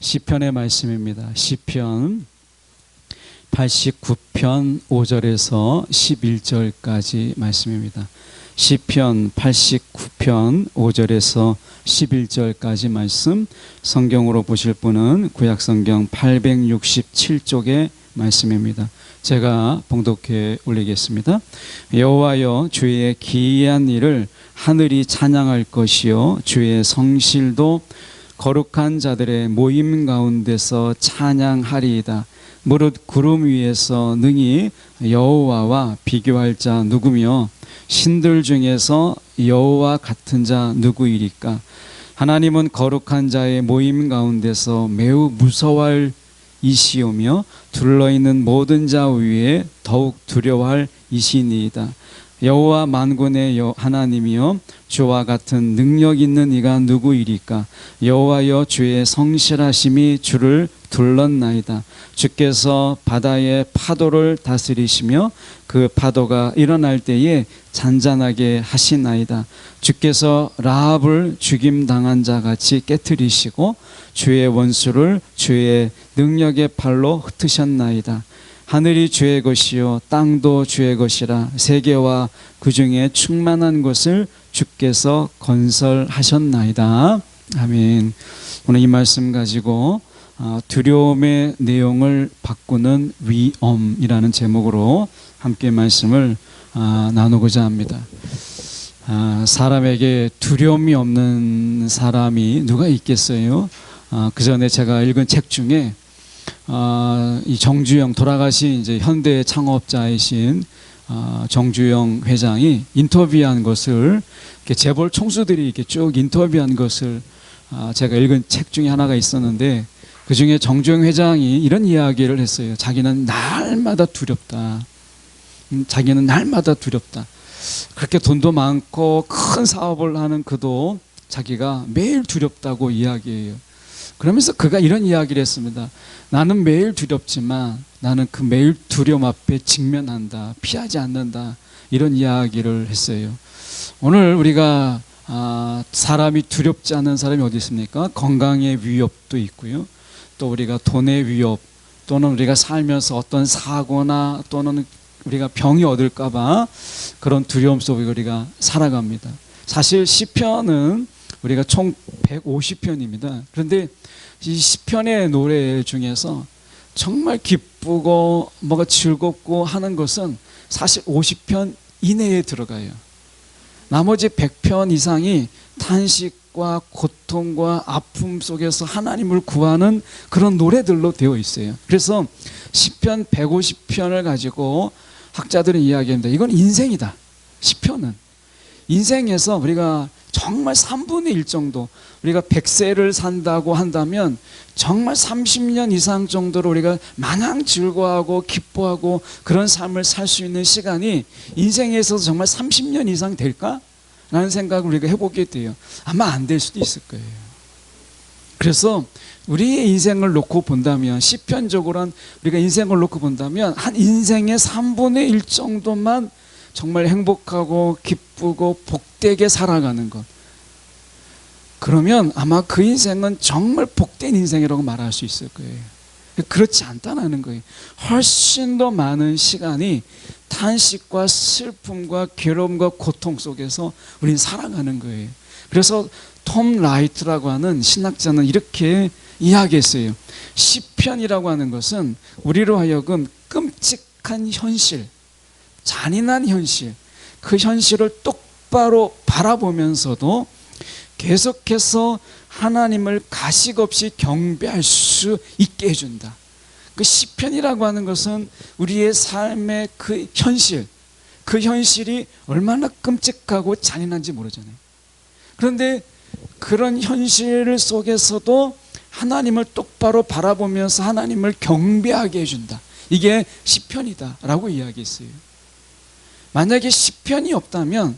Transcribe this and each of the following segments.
시편의 말씀입니다. 시편 89편 5절에서 11절까지 말씀입니다. 시편 89편 5절에서 11절까지 말씀, 성경으로 보실 분은 구약성경 867쪽의 말씀입니다. 제가 봉독해 올리겠습니다. 여호와여, 주의 기이한 일을 하늘이 찬양할 것이요, 주의 성실도 거룩한 자들의 모임 가운데서 찬양하리이다. 무릇 구름 위에서 능히 여호와와 비교할 자 누구며 신들 중에서 여호와 같은 자 누구이리까? 하나님은 거룩한 자의 모임 가운데서 매우 무서워할 이시오며 둘러있는 모든 자 위에 더욱 두려워할 이시니이다. 여호와 만군의 하나님이여, 주와 같은 능력 있는 이가 누구이리까? 여호와여, 주의 성실하심이 주를 둘렀나이다. 주께서 바다의 파도를 다스리시며 그 파도가 일어날 때에 잔잔하게 하시나이다. 주께서 라합을 죽임당한 자같이 깨트리시고 주의 원수를 주의 능력의 팔로 흩으셨나이다. 하늘이 주의 것이요 땅도 주의 것이라. 세계와 그 중에 충만한 것을 주께서 건설하셨나이다. 아멘. 오늘 이 말씀 가지고 두려움의 내용을 바꾸는 위엄이라는 제목으로 함께 말씀을 나누고자 합니다. 사람에게 두려움이 없는 사람이 누가 있겠어요? 그 전에 제가 읽은 책 중에 이 정주영, 돌아가신 이제 현대 창업자이신 정주영 회장이 인터뷰한 것을, 이렇게 재벌 총수들이 이렇게 쭉 인터뷰한 것을 제가 읽은 책 중에 하나가 있었는데, 그 중에 정주영 회장이 이런 이야기를 했어요. 자기는 날마다 두렵다. 자기는 날마다 두렵다. 그렇게 돈도 많고 큰 사업을 하는 그도 자기가 매일 두렵다고 이야기해요. 그러면서 그가 이런 이야기를 했습니다. 나는 매일 두렵지만 나는 그 매일 두려움 앞에 직면한다. 피하지 않는다. 이런 이야기를 했어요. 오늘 우리가 사람이 두렵지 않은 사람이 어디 있습니까? 건강의 위협도 있고요. 또 우리가 돈의 위협, 또는 우리가 살면서 어떤 사고나 또는 우리가 병이 얻을까 봐 그런 두려움 속에 우리가 살아갑니다. 사실 시편은 우리가 총 150편입니다. 그런데 이 시편의 노래 중에서 정말 기쁘고 뭐가 즐겁고 하는 것은 사실 50편 이내에 들어가요. 나머지 100편 이상이 탄식과 고통과 아픔 속에서 하나님을 구하는 그런 노래들로 되어 있어요. 그래서 시편 150편을 가지고 학자들은 이야기합니다. 이건 인생이다. 시편은 인생에서 우리가 정말 3분의 1 정도, 우리가 100세를 산다고 한다면 정말 30년 이상 정도로 우리가 마냥 즐거워하고 기뻐하고 그런 삶을 살 수 있는 시간이 인생에서 정말 30년 이상 될까? 라는 생각을 우리가 해보게 돼요. 아마 안 될 수도 있을 거예요. 그래서 우리의 인생을 놓고 본다면, 시편적으로는 우리가 인생을 놓고 본다면 한 인생의 3분의 1 정도만 정말 행복하고 기쁘고 복되게 살아가는 것, 그러면 아마 그 인생은 정말 복된 인생이라고 말할 수 있을 거예요. 그렇지 않다는 거예요. 훨씬 더 많은 시간이 탄식과 슬픔과 괴로움과 고통 속에서 우리는 살아가는 거예요. 그래서 톰 라이트라고 하는 신학자는 이렇게 이야기했어요. 시편이라고 하는 것은 우리로 하여금 끔찍한 현실, 잔인한 현실, 그 현실을 똑바로 바라보면서도 계속해서 하나님을 가식 없이 경배할 수 있게 해준다. 그 시편이라고 하는 것은 우리의 삶의 그 현실, 그 현실이 얼마나 끔찍하고 잔인한지 모르잖아요. 그런데 그런 현실 속에서도 하나님을 똑바로 바라보면서 하나님을 경배하게 해준다. 이게 시편이다 라고 이야기했어요. 만약에 시편이 없다면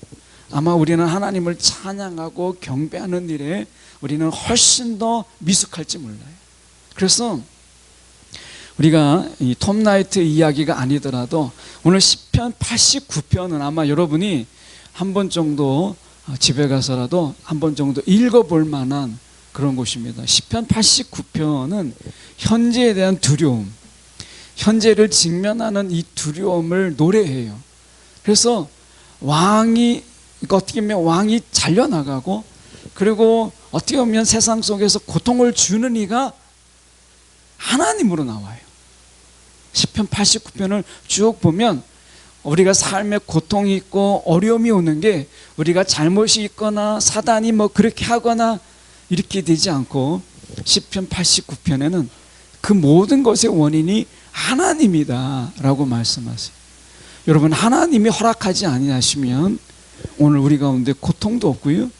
아마 우리는 하나님을 찬양하고 경배하는 일에 우리는 훨씬 더 미숙할지 몰라요. 그래서 우리가 이 톰 라이트 이야기가 아니더라도 오늘 시편 89편은 아마 여러분이 한 번 정도 집에 가서라도 한 번 정도 읽어볼 만한 그런 곳입니다. 시편 89편은 현재에 대한 두려움, 현재를 직면하는 이 두려움을 노래해요. 그래서 왕이, 어떻게 보면 왕이 잘려나가고, 그리고 어떻게 보면 세상 속에서 고통을 주는 이가 하나님으로 나와요. 시편 89편을 쭉 보면 우리가 삶에 고통이 있고 어려움이 오는 게 우리가 잘못이 있거나 사단이 뭐 그렇게 하거나 이렇게 되지 않고, 시편 89편에는 그 모든 것의 원인이 하나님이다 라고 말씀하세요. 여러분, 하나님이 허락하지 아니하시면 오늘 우리 가운데 고통도 없고요,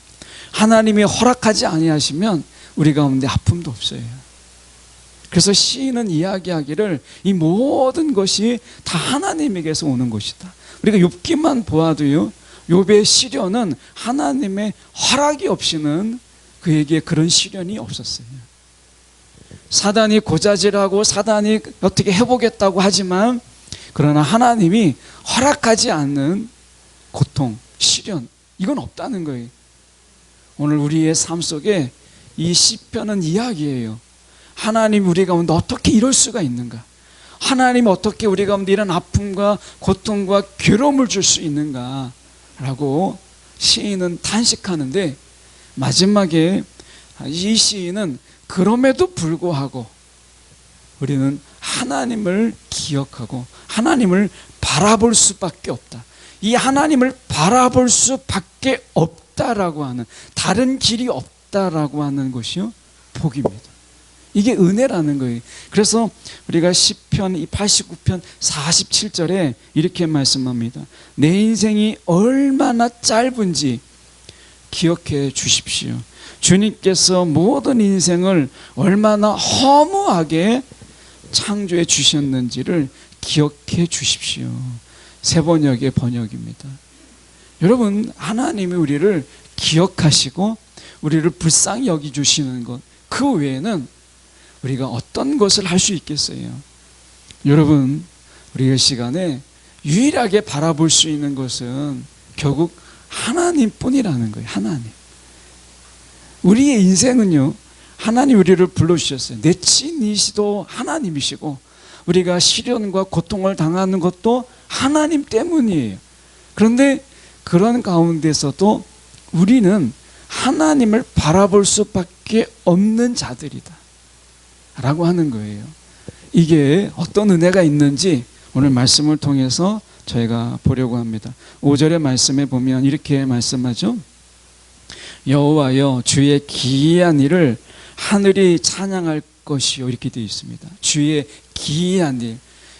하나님이 허락하지 아니하시면 우리 가운데 아픔도 없어요. 그래서 시인은 이야기하기를 이 모든 것이 다 하나님에게서 오는 것이다. 우리가 욥기만 보아도요, 욥의 시련은 하나님의 허락이 없이는 그에게 그런 시련이 없었어요. 사단이 고자질하고 사단이 어떻게 해보겠다고 하지만, 그러나 하나님이 허락하지 않는 고통, 시련, 이건 없다는 거예요. 오늘 우리의 삶 속에 이 시편은 이야기예요. 하나님 우리 가운데 어떻게 이럴 수가 있는가? 하나님 어떻게 우리 가운데 이런 아픔과 고통과 괴로움을 줄 수 있는가? 라고 시인은 탄식하는데, 마지막에 이 시인은 그럼에도 불구하고 우리는 하나님을 기억하고 하나님을 바라볼 수밖에 없다. 이 하나님을 바라볼 수밖에 없다라고 하는, 다른 길이 없다라고 하는 것이요, 복입니다. 이게 은혜라는 거예요. 그래서 우리가 시편 89편 47절에 이렇게 말씀합니다. 내 인생이 얼마나 짧은지 기억해 주십시오. 주님께서 모든 인생을 얼마나 허무하게 창조해 주셨는지를 기억해 주십시오. 새번역의 번역입니다. 여러분, 하나님이 우리를 기억하시고 우리를 불쌍히 여기주시는 것, 그 외에는 우리가 어떤 것을 할 수 있겠어요? 여러분, 우리의 시간에 유일하게 바라볼 수 있는 것은 결국 하나님뿐이라는 거예요. 하나님. 우리의 인생은요, 하나님 우리를 불러주셨어요. 내 친이시도 하나님이시고, 우리가 시련과 고통을 당하는 것도 하나님 때문이에요. 그런데 그런 가운데서도 우리는 하나님을 바라볼 수밖에 없는 자들이다 라고 하는 거예요. 이게 어떤 은혜가 있는지 오늘 말씀을 통해서 저희가 보려고 합니다. 5절의 말씀에 보면 이렇게 말씀하죠. 여호와여, 주의 기이한 일을 하늘이 찬양할 것이요, 이렇게 되어 있습니다. 주의 기이한 일.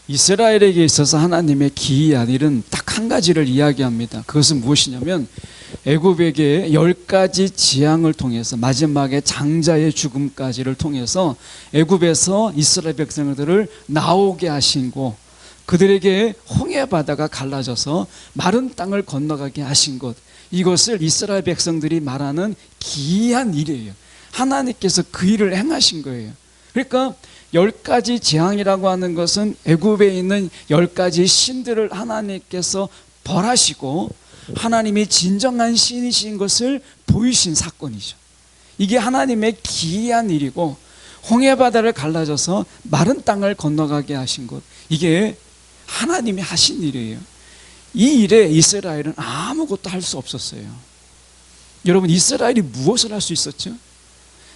이스라엘에게 있어서 하나님의 기이한 일은 딱 한 가지를 이야기합니다. 그것은 무엇이냐면, 애굽에게 10가지 재앙을 통해서 마지막에 장자의 죽음까지를 통해서 애굽에서 이스라엘 백성들을 나오게 하시고, 그들에게 홍해 바다가 갈라져서 마른 땅을 건너가게 하신 것, 이것을 이스라엘 백성들이 말하는 기이한 일이에요. 하나님께서 그 일을 행하신 거예요. 그러니까 10가지 재앙이라고 하는 것은 애굽에 있는 10가지 신들을 하나님께서 벌하시고 하나님이 진정한 신이신 것을 보이신 사건이죠. 이게 하나님의 기이한 일이고, 홍해바다를 갈라져서 마른 땅을 건너가게 하신 것, 이게 하나님이 하신 일이에요. 이 일에 이스라엘은 아무것도 할 수 없었어요. 여러분, 이스라엘이 무엇을 할 수 있었죠?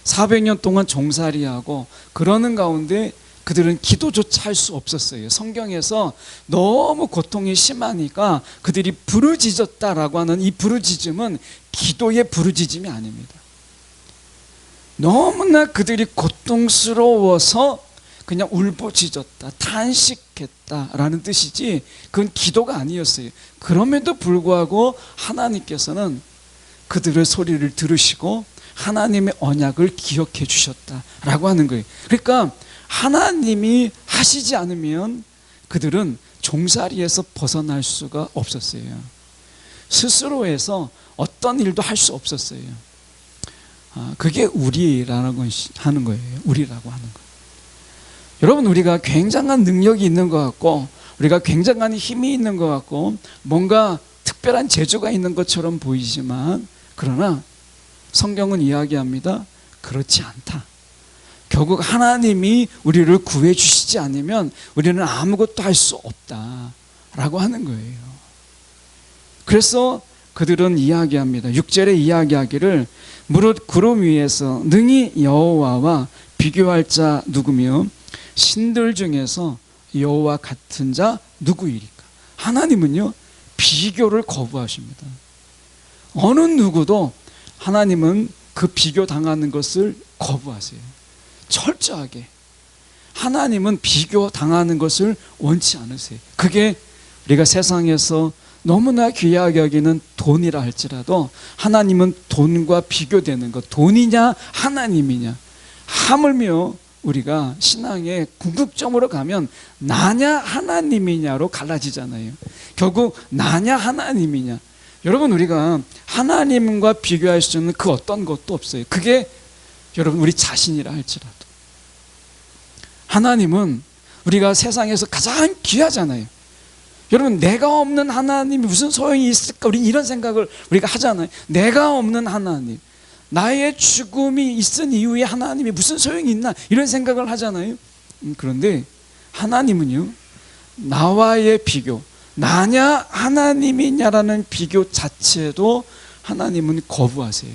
400년 동안 종살이하고 그러는 가운데 그들은 기도조차 할 수 없었어요. 성경에서 너무 고통이 심하니까 그들이 부르짖었다라고 하는 이 부르짖음은 기도의 부르짖음이 아닙니다. 너무나 그들이 고통스러워서 그냥 울부짖었다, 탄식했다라는 뜻이지, 그건 기도가 아니었어요. 그럼에도 불구하고 하나님께서는 그들의 소리를 들으시고 하나님의 언약을 기억해 주셨다라고 하는 거예요. 그러니까 하나님이 하시지 않으면 그들은 종살이에서 벗어날 수가 없었어요. 스스로 해서 어떤 일도 할 수 없었어요. 그게 우리라는 건 하는 거예요. 우리라고 하는 거예요. 여러분, 우리가 굉장한 능력이 있는 것 같고, 우리가 굉장한 힘이 있는 것 같고, 뭔가 특별한 재주가 있는 것처럼 보이지만, 그러나 성경은 이야기합니다. 그렇지 않다. 결국 하나님이 우리를 구해 주시지 않으면 우리는 아무것도 할 수 없다라고 하는 거예요. 그래서 그들은 이야기합니다. 6절에 이야기하기를 무릇 구름 위에서 능히 여호와와 비교할 자 누구며 신들 중에서 여호와 같은 자 누구이리까. 하나님은요, 비교를 거부하십니다. 어느 누구도 하나님은 그 비교 당하는 것을 거부하세요. 철저하게. 하나님은 비교 당하는 것을 원치 않으세요. 그게 우리가 세상에서 너무나 귀하게 여기는 돈이라 할지라도 하나님은 돈과 비교되는 것, 돈이냐 하나님이냐. 하물며 우리가 신앙의 궁극점으로 가면 나냐 하나님이냐로 갈라지잖아요. 결국 나냐 하나님이냐. 여러분, 우리가 하나님과 비교할 수 있는 그 어떤 것도 없어요. 그게 여러분 우리 자신이라 할지라도. 하나님은 우리가 세상에서 가장 귀하잖아요. 여러분, 내가 없는 하나님이 무슨 소용이 있을까? 우리 이런 생각을 우리가 하잖아요. 내가 없는 하나님, 나의 죽음이 있은 이후에 하나님이 무슨 소용이 있나? 이런 생각을 하잖아요. 그런데 하나님은요, 나와의 비교, 나냐 하나님이냐라는 비교 자체도 하나님은 거부하세요.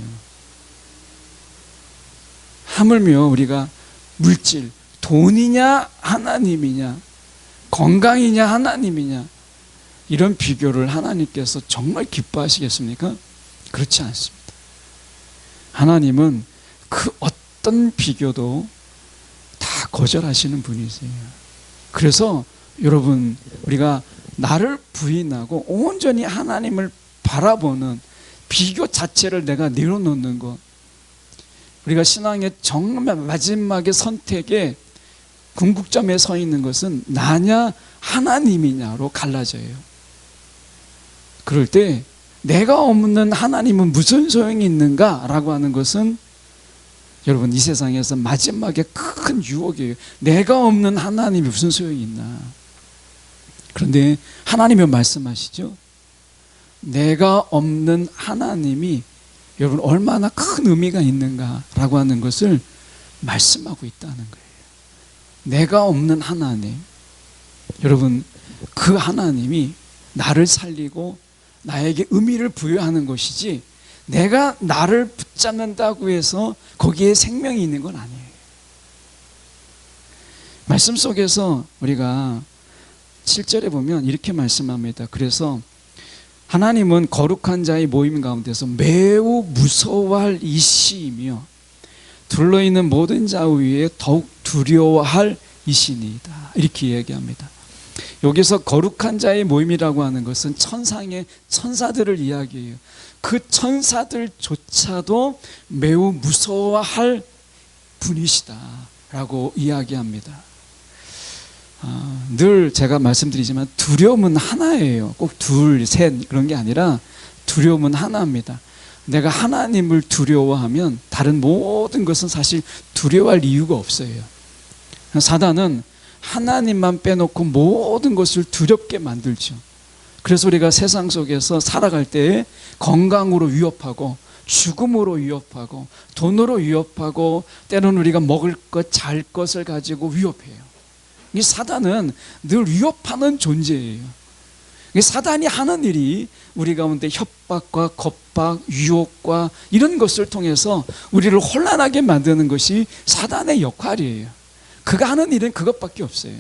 하물며 우리가 물질, 돈이냐 하나님이냐, 건강이냐 하나님이냐, 이런 비교를 하나님께서 정말 기뻐하시겠습니까? 그렇지 않습니다. 하나님은 그 어떤 비교도 다 거절하시는 분이세요. 그래서 여러분, 우리가 나를 부인하고 온전히 하나님을 바라보는 비교 자체를 내가 내려놓는 것, 우리가 신앙의 정말 마지막의 선택에 궁극점에 서 있는 것은 나냐 하나님이냐로 갈라져요. 그럴 때 내가 없는 하나님은 무슨 소용이 있는가 라고 하는 것은 여러분, 이 세상에서 마지막에 큰 유혹이에요. 내가 없는 하나님이 무슨 소용이 있나. 그런데 하나님은 말씀하시죠. 내가 없는 하나님이 여러분 얼마나 큰 의미가 있는가라고 하는 것을 말씀하고 있다는 거예요. 내가 없는 하나님, 여러분, 그 하나님이 나를 살리고 나에게 의미를 부여하는 것이지, 내가 나를 붙잡는다고 해서 거기에 생명이 있는 건 아니에요. 말씀 속에서 우리가 7절에 보면 이렇게 말씀합니다. 그래서 하나님은 거룩한 자의 모임 가운데서 매우 무서워할 이시이며 둘러있는 모든 자 위에 더욱 두려워할 이시니이다. 이렇게 이야기합니다. 여기서 거룩한 자의 모임이라고 하는 것은 천상의 천사들을 이야기해요. 그 천사들조차도 매우 무서워할 분이시다라고 이야기합니다. 늘 제가 말씀드리지만 두려움은 하나예요. 꼭 둘, 셋 그런 게 아니라 두려움은 하나입니다. 내가 하나님을 두려워하면 다른 모든 것은 사실 두려워할 이유가 없어요. 사단은 하나님만 빼놓고 모든 것을 두렵게 만들죠. 그래서 우리가 세상 속에서 살아갈 때에 건강으로 위협하고 죽음으로 위협하고 돈으로 위협하고 때로는 우리가 먹을 것, 잘 것을 가지고 위협해요. 이 사단은 늘 위협하는 존재예요. 사단이 하는 일이 우리 가운데 협박과 겁박, 유혹과 이런 것을 통해서 우리를 혼란하게 만드는 것이 사단의 역할이에요. 그가 하는 일은 그것밖에 없어요.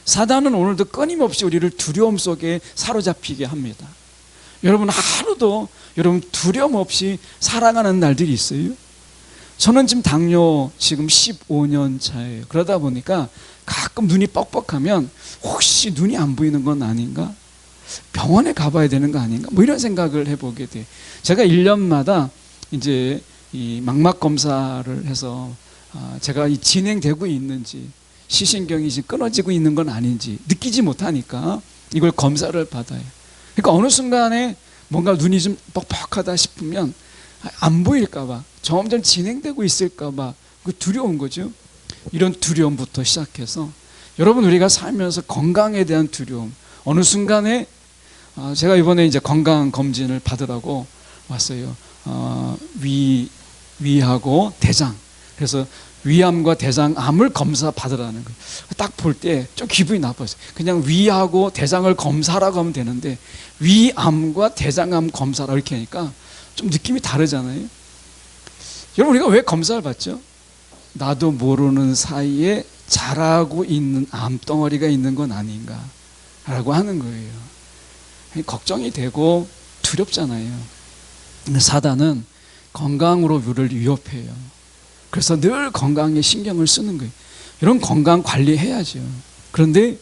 사단은 오늘도 끊임없이 우리를 두려움 속에 사로잡히게 합니다. 여러분, 하루도 여러분 두려움 없이 살아가는 날들이 있어요? 저는 지금 당뇨 지금 15년 차예요. 그러다 보니까 가끔 눈이 뻑뻑하면 혹시 눈이 안 보이는 건 아닌가? 병원에 가봐야 되는 거 아닌가? 뭐 이런 생각을 해보게 돼. 제가 1년마다 이제 이 망막 검사를 해서 제가 이 진행되고 있는지 시신경이 지금 끊어지고 있는 건 아닌지 느끼지 못하니까 이걸 검사를 받아요. 그러니까 어느 순간에 뭔가 눈이 좀 뻑뻑하다 싶으면 안 보일까봐, 점점 진행되고 있을까봐 두려운 거죠. 이런 두려움부터 시작해서 여러분, 우리가 살면서 건강에 대한 두려움, 어느 순간에 제가 이번에 이제 건강 검진을 받으라고 왔어요. 위하고 대장 그래서 위암과 대장암을 검사 받으라는 거예요. 딱 볼 때 좀 기분이 나빴어요. 그냥 위하고 대장을 검사라고 하면 되는데 위암과 대장암 검사라 이렇게 하니까 좀 느낌이 다르잖아요. 여러분, 우리가 왜 검사를 받죠? 나도 모르는 사이에 자라고 있는 암덩어리가 있는 건 아닌가 라고 하는 거예요. 걱정이 되고 두렵잖아요. 근데 사단은 건강으로 우리를 위협해요. 그래서 늘 건강에 신경을 쓰는 거예요. 이런 건강 관리해야죠. 그런데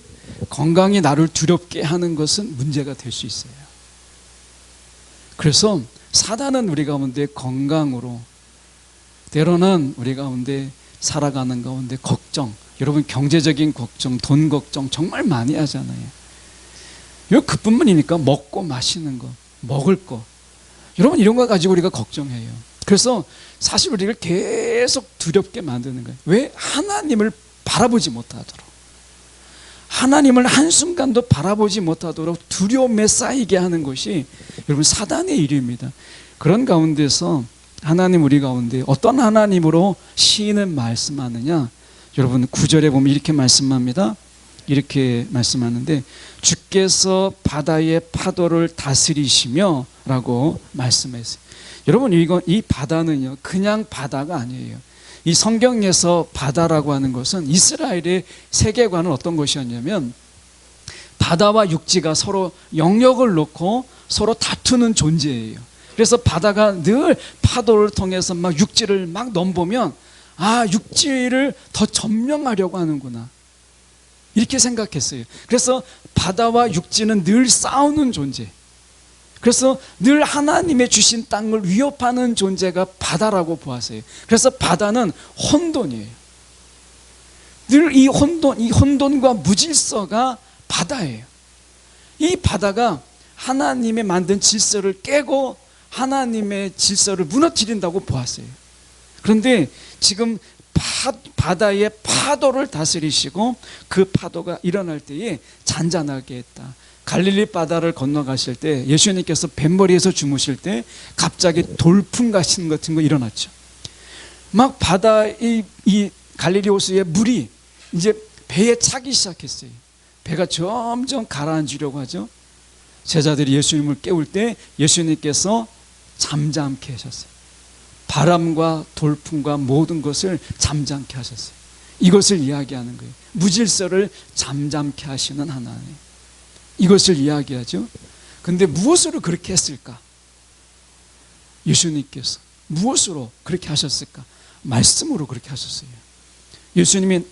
건강이 나를 두렵게 하는 것은 문제가 될 수 있어요. 그래서 사단은 우리 가운데 건강으로, 때로는 우리 가운데 살아가는 가운데 걱정, 여러분 경제적인 걱정, 돈 걱정 정말 많이 하잖아요. 이거 그뿐만이니까 먹고 마시는 거, 먹을 거, 여러분 이런 거 가지고 우리가 걱정해요. 그래서 사실 우리를 계속 두렵게 만드는 거예요. 왜? 하나님을 바라보지 못하도록, 하나님을 한순간도 바라보지 못하도록 두려움에 쌓이게 하는 것이 여러분 사단의 일입니다. 그런 가운데서 하나님 우리 가운데 어떤 하나님으로 시인은 말씀하느냐, 여러분 9절에 보면 이렇게 말씀합니다. 이렇게 말씀하는데 주께서 바다의 파도를 다스리시며 라고 말씀했어요. 여러분 이 바다는요 그냥 바다가 아니에요. 이 성경에서 바다라고 하는 것은 이스라엘의 세계관은 어떤 것이었냐면 바다와 육지가 서로 영역을 놓고 서로 다투는 존재예요. 그래서 바다가 늘 파도를 통해서 막 육지를 막 넘보면 아, 육지를 더 점령하려고 하는구나 이렇게 생각했어요. 그래서 바다와 육지는 늘 싸우는 존재, 그래서 늘 하나님의 주신 땅을 위협하는 존재가 바다라고 보았어요. 그래서 바다는 혼돈이에요. 늘 이 혼돈과 무질서가 바다예요. 이 바다가 하나님의 만든 질서를 깨고 하나님의 질서를 무너뜨린다고 보았어요. 그런데 지금 바다의 파도를 다스리시고 그 파도가 일어날 때에 잔잔하게 했다. 갈릴리 바다를 건너가실 때 예수님께서 뱃머리에서 주무실 때 갑자기 돌풍 같은 거 일어났죠. 막 바다 이 갈릴리 호수의 물이 이제 배에 차기 시작했어요. 배가 점점 가라앉으려고 하죠. 제자들이 예수님을 깨울 때 예수님께서 잠잠케 하셨어요. 바람과 돌풍과 모든 것을 잠잠케 하셨어요. 이것을 이야기하는 거예요. 무질서를 잠잠케 하시는 하나님, 이것을 이야기하죠. 근데 무엇으로 그렇게 했을까? 예수님께서 무엇으로 그렇게 하셨을까? 말씀으로 그렇게 하셨어요. 예수님이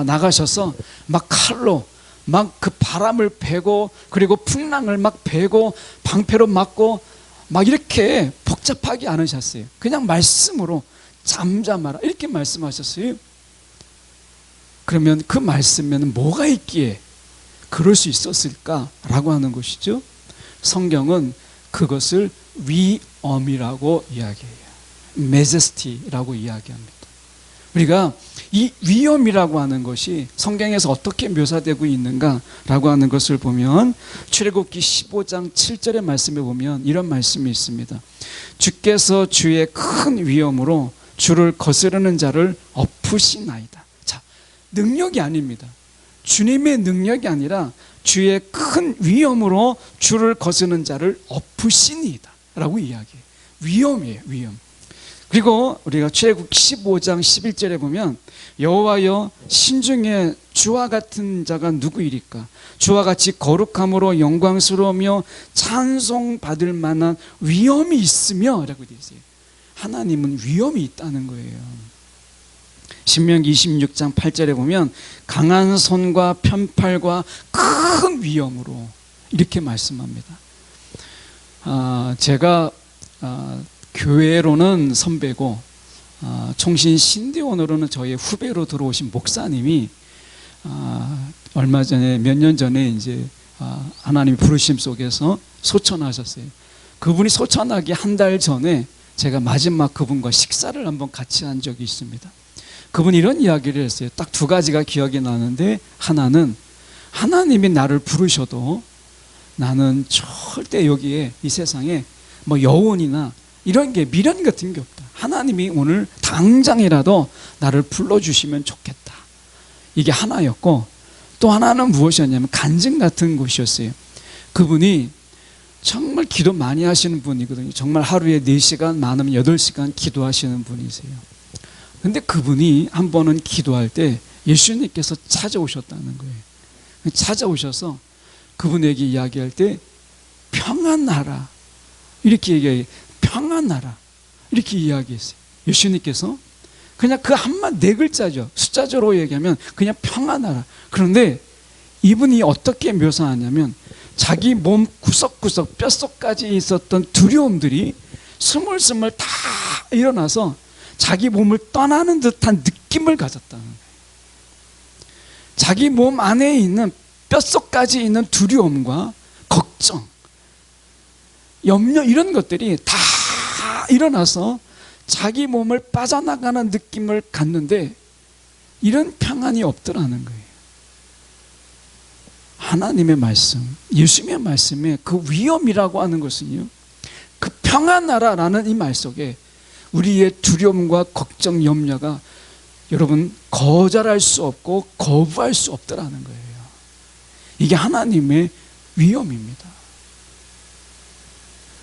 나가셔서 막 칼로 막 그 바람을 베고 그리고 풍랑을 막 베고 방패로 맞고 막 이렇게 복잡하게 안 하셨어요. 그냥 말씀으로 잠잠하라 이렇게 말씀하셨어요. 그러면 그 말씀에는 뭐가 있기에 그럴 수 있었을까라고 하는 것이죠. 성경은 그것을 위엄이라고 이야기해요. 메제스티라고 이야기합니다. 우리가 이 위엄이라고 하는 것이 성경에서 어떻게 묘사되고 있는가라고 하는 것을 보면 출애굽기 15장 7절의 말씀에 보면 이런 말씀이 있습니다. 주께서 주의 큰 위엄으로 주를 거스르는 자를 엎으시나이다. 자, 능력이 아닙니다. 주님의 능력이 아니라 주의 큰 위엄으로 주를 거스르는 자를 엎으시니이다 라고 이야기해요. 위엄이에요, 위엄. 그리고 우리가 출애굽 15장 11절에 보면 여호와여 신중에 주와 같은 자가 누구이리까? 주와 같이 거룩함으로 영광스러우며 찬송받을 만한 위엄이 있으며 라고 되어 있어요. 하나님은 위엄이 있다는 거예요. 신명기 26장 8절에 보면 강한 손과 편팔과 큰 위엄으로 이렇게 말씀합니다. 제가 교회로는 선배고 총신 신대원으로는 저의 후배로 들어오신 목사님이 얼마 전에 몇 년 전에 이제 하나님의 부르심 속에서 소천하셨어요. 그분이 소천하기 한 달 전에 제가 마지막 그분과 식사를 한번 같이 한 적이 있습니다. 그분이 이런 이야기를 했어요. 딱 두 가지가 기억이 나는데, 하나는 하나님이 나를 부르셔도 나는 절대 여기에 이 세상에 뭐 여운이나 이런 게 미련 같은 게 없다. 하나님이 오늘 당장이라도 나를 불러주시면 좋겠다. 이게 하나였고, 또 하나는 무엇이었냐면 간증 같은 곳이었어요. 그분이 정말 기도 많이 하시는 분이거든요. 정말 하루에 4시간, 많으면 8시간 기도하시는 분이세요. 근데 그분이 한 번은 기도할 때 예수님께서 찾아오셨다는 거예요. 찾아오셔서 그분에게 이야기할 때 평안 나라 이렇게 얘기해요. 평안 나라 이렇게 이야기했어요. 예수님께서 그냥 그 한마디 4글자죠. 숫자적으로 얘기하면 그냥 평안 나라. 그런데 이분이 어떻게 묘사하냐면 자기 몸 구석구석 뼛속까지 있었던 두려움들이 스물스물 다 일어나서 자기 몸을 떠나는 듯한 느낌을 가졌다는 거예요. 자기 몸 안에 있는 뼛속까지 있는 두려움과 걱정, 염려 이런 것들이 다 일어나서 자기 몸을 빠져나가는 느낌을 갖는데 이런 평안이 없더라는 거예요. 하나님의 말씀, 예수님의 말씀에 그 위험이라고 하는 것은요, 그 평안 나라라는 이 말 속에 우리의 두려움과 걱정, 염려가 여러분 거절할 수 없고 거부할 수 없더라는 거예요. 이게 하나님의 위험입니다.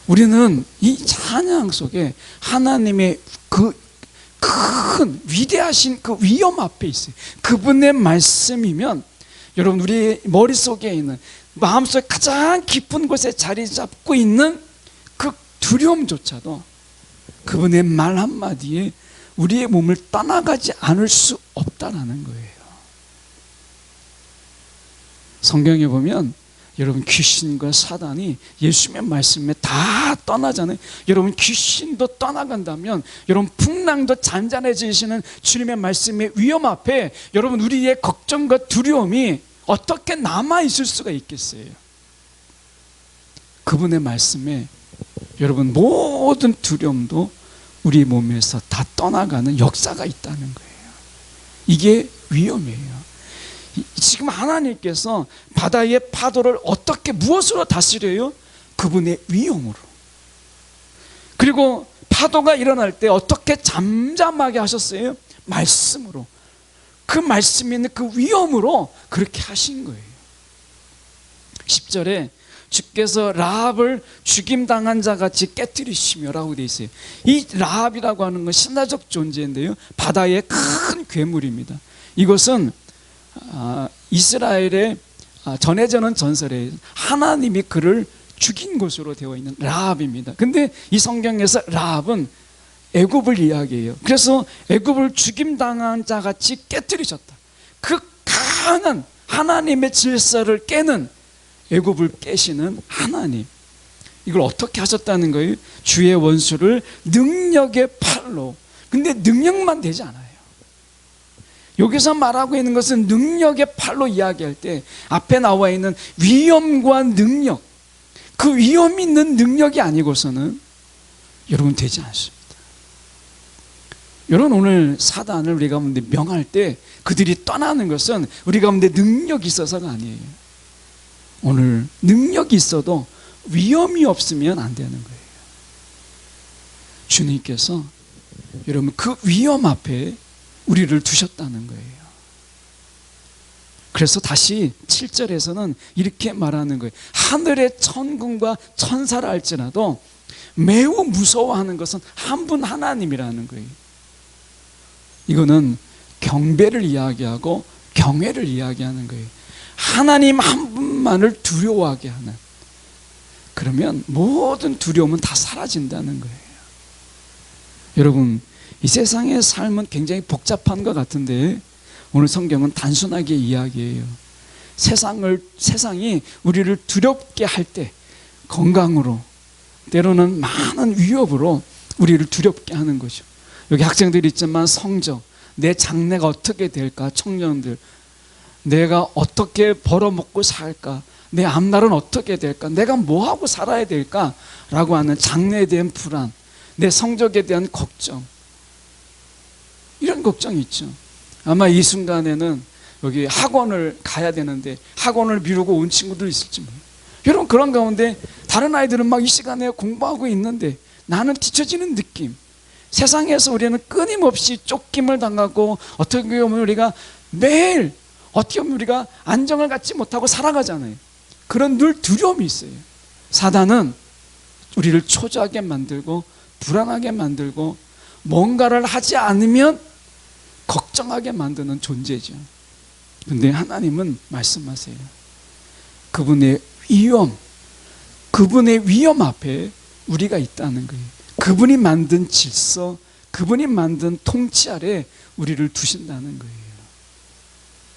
우리는 이 찬양 속에 하나님의 그 큰 위대하신 그 위험 앞에 있어요. 그분의 말씀이면 여러분 우리 머릿속에 있는 마음속 가장 깊은 곳에 자리 잡고 있는 그 두려움조차도 그분의 말 한마디에 우리의 몸을 떠나가지 않을 수 없다라는 거예요. 성경에 보면 여러분 귀신과 사단이 예수님의 말씀에 다 떠나잖아요. 여러분 귀신도 떠나간다면 여러분 풍랑도 잔잔해지시는 주님의 말씀의 위험 앞에 여러분 우리의 걱정과 두려움이 어떻게 남아있을 수가 있겠어요? 그분의 말씀에 여러분 모든 두려움도 우리 몸에서 다 떠나가는 역사가 있다는 거예요. 이게 위험이에요. 지금 하나님께서 바다의 파도를 어떻게 무엇으로 다스려요? 그분의 위엄으로. 그리고 파도가 일어날 때 어떻게 잠잠하게 하셨어요? 말씀으로. 그 말씀이 있는 그 위엄으로 그렇게 하신 거예요. 10절에 주께서 라합을 죽임당한 자같이 깨뜨리시며라고 되어 있어요. 이 라합이라고 하는 건 신화적 존재인데요, 바다의 큰 괴물입니다. 이것은 이스라엘의 전해져는 전설에 하나님이 그를 죽인 것으로 되어 있는 라합입니다. 근데 이 성경에서 라합은 애굽을 이야기해요. 그래서 애굽을 죽임당한 자같이 깨뜨리셨다. 그 강한 하나님의 질서를 깨는, 애굽을 깨시는 하나님, 이걸 어떻게 하셨다는 거예요? 주의 원수를 능력의 팔로. 근데 능력만 되지 않아요. 여기서 말하고 있는 것은 능력의 팔로 이야기할 때 앞에 나와 있는 위엄과 능력, 그 위엄 있는 능력이 아니고서는 여러분 되지 않습니다. 여러분 오늘 사단을 우리 가운데 명할 때 그들이 떠나는 것은 우리 가운데 능력이 있어서가 아니에요. 오늘 능력이 있어도 위엄이 없으면 안 되는 거예요. 주님께서 여러분 그 위엄 앞에 우리를 두셨다는 거예요. 그래서 다시 7절에서는 이렇게 말하는 거예요. 하늘의 천군과 천사라 할지라도 매우 무서워하는 것은 한 분 하나님이라는 거예요. 이거는 경배를 이야기하고 경외를 이야기하는 거예요. 하나님 한 분만을 두려워하게 하는, 그러면 모든 두려움은 다 사라진다는 거예요. 여러분 이 세상의 삶은 굉장히 복잡한 것 같은데 오늘 성경은 단순하게 이야기해요. 세상이 우리를 두렵게 할 때 건강으로, 때로는 많은 위협으로 우리를 두렵게 하는 거죠. 여기 학생들이 있지만 성적, 내 장래가 어떻게 될까, 청년들 내가 어떻게 벌어먹고 살까, 내 앞날은 어떻게 될까, 내가 뭐하고 살아야 될까 라고 하는 장래에 대한 불안, 내 성적에 대한 걱정, 이런 걱정이 있죠. 아마 이 순간에는 여기 학원을 가야 되는데 학원을 미루고 온 친구들 있을지 모르겠어요. 여러분 그런 가운데 다른 아이들은 막 이 시간에 공부하고 있는데 나는 뒤처지는 느낌, 세상에서 우리는 끊임없이 쫓김을 당하고 어떻게 보면 우리가 매일 어떻게 보면 우리가 안정을 갖지 못하고 살아가잖아요. 그런 늘 두려움이 있어요. 사단은 우리를 초조하게 만들고 불안하게 만들고 뭔가를 하지 않으면 걱정하게 만드는 존재죠. 그런데 하나님은 말씀하세요. 그분의 위험 앞에 우리가 있다는 거예요. 그분이 만든 질서, 그분이 만든 통치 아래 우리를 두신다는 거예요.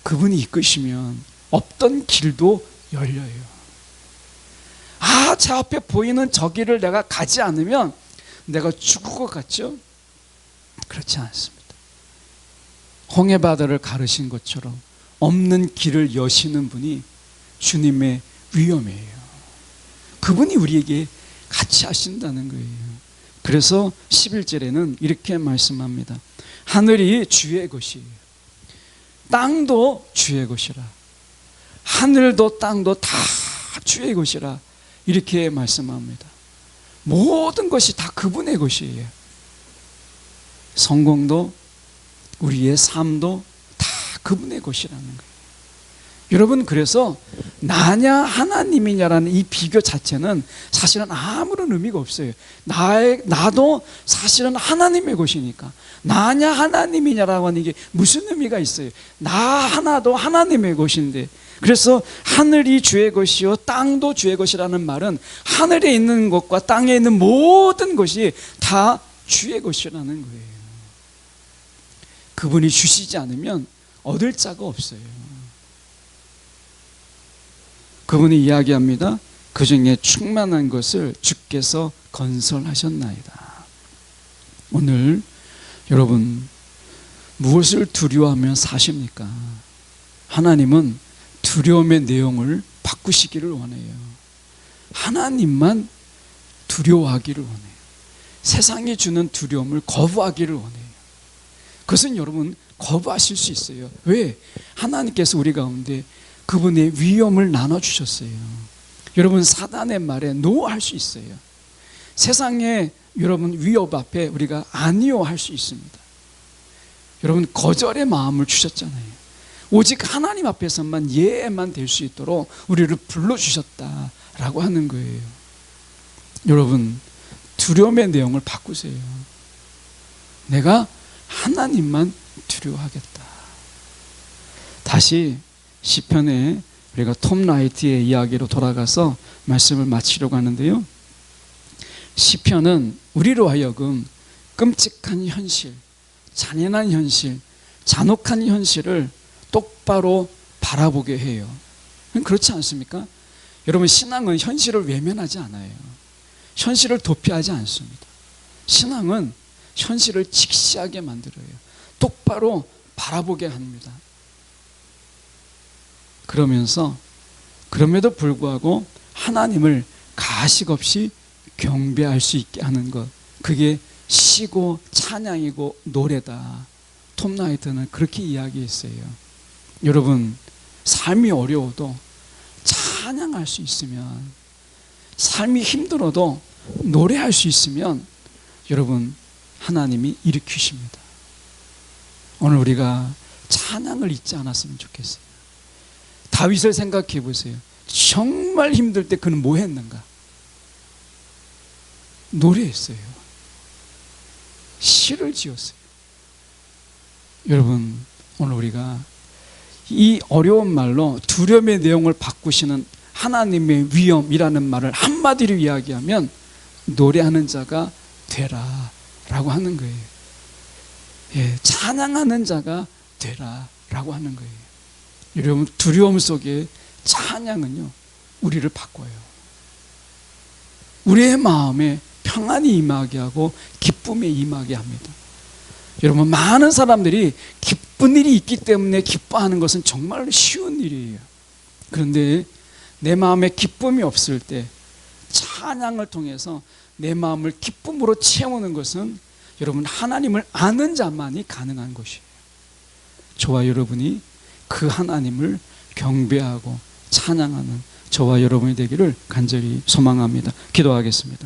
그분이 이끄시면 없던 길도 열려요. 제 앞에 보이는 저 길을 내가 가지 않으면 내가 죽을 것 같죠? 그렇지 않습니다. 홍해바다를 가르신 것처럼 없는 길을 여시는 분이 주님의 위엄이에요. 그분이 우리에게 같이 하신다는 거예요. 그래서 11절에는 이렇게 말씀합니다. 하늘이 주의 것이에요. 땅도 주의 것이라. 하늘도 땅도 다 주의 것이라. 이렇게 말씀합니다. 모든 것이 다 그분의 것이에요. 성공도 우리의 삶도 다 그분의 것이라는 거예요. 여러분, 그래서 나냐 하나님이냐라는 이 비교 자체는 사실은 아무런 의미가 없어요. 나도 사실은 하나님의 것이니까. 나냐 하나님이냐라고 하는 게 무슨 의미가 있어요? 나 하나도 하나님의 것인데. 그래서 하늘이 주의 것이요 땅도 주의 것이라는 말은 하늘에 있는 것과 땅에 있는 모든 것이 다 주의 것이라는 거예요. 그분이 주시지 않으면 얻을 자가 없어요. 그분이 이야기합니다. 그 중에 충만한 것을 주께서 건설하셨나이다. 오늘 여러분, 무엇을 두려워하며 사십니까? 하나님은 두려움의 내용을 바꾸시기를 원해요. 하나님만 두려워하기를 원해요. 세상이 주는 두려움을 거부하기를 원해요. 그것은 여러분 거부하실 수 있어요. 왜? 하나님께서 우리 가운데 그분의 위엄을 나눠주셨어요. 여러분, 사단의 말에 노할 수 있어요. 세상의 여러분 위협 앞에 우리가 아니요 할 수 있습니다. 여러분, 거절의 마음을 주셨잖아요. 오직 하나님 앞에서만 예만 될 수 있도록 우리를 불러주셨다라고 하는 거예요. 여러분, 두려움의 내용을 바꾸세요. 내가 하나님만 두려워하겠다. 다시 시편에 우리가 톰 라이트의 이야기로 돌아가서 말씀을 마치려고 하는데요. 시편은 우리로 하여금 끔찍한 현실, 잔인한 현실, 잔혹한 현실을 똑바로 바라보게 해요. 그렇지 않습니까? 여러분, 신앙은 현실을 외면하지 않아요. 현실을 도피하지 않습니다. 신앙은 현실을 직시하게 만들어요. 똑바로 바라보게 합니다. 그러면서 그럼에도 불구하고 하나님을 가식 없이 경배할 수 있게 하는 것, 그게 시고 찬양이고 노래다. 톰 라이트는 그렇게 이야기했어요. 여러분, 삶이 어려워도 찬양할 수 있으면, 삶이 힘들어도 노래할 수 있으면 여러분, 하나님이 일으키십니다. 오늘 우리가 찬양을 잊지 않았으면 좋겠어요. 다윗을 생각해 보세요. 정말 힘들 때 그는 뭐 했는가? 노래했어요. 시를 지었어요. 여러분, 오늘 우리가 이 어려운 말로 두려움의 내용을 바꾸시는 하나님의 위엄이라는 말을 한마디로 이야기하면 노래하는 자가 되라 라고 하는 거예요. 찬양하는 자가 되라 라고 하는 거예요. 여러분, 두려움 속에 찬양은요, 우리를 바꿔요. 우리의 마음에 평안이 임하게 하고 기쁨이 임하게 합니다. 여러분, 많은 사람들이 기쁜 일이 있기 때문에 기뻐하는 것은 정말 쉬운 일이에요. 그런데 내 마음에 기쁨이 없을 때 찬양을 통해서 내 마음을 기쁨으로 채우는 것은 여러분, 하나님을 아는 자만이 가능한 것이에요. 저와 여러분이 그 하나님을 경배하고 찬양하는 저와 여러분이 되기를 간절히 소망합니다. 기도하겠습니다.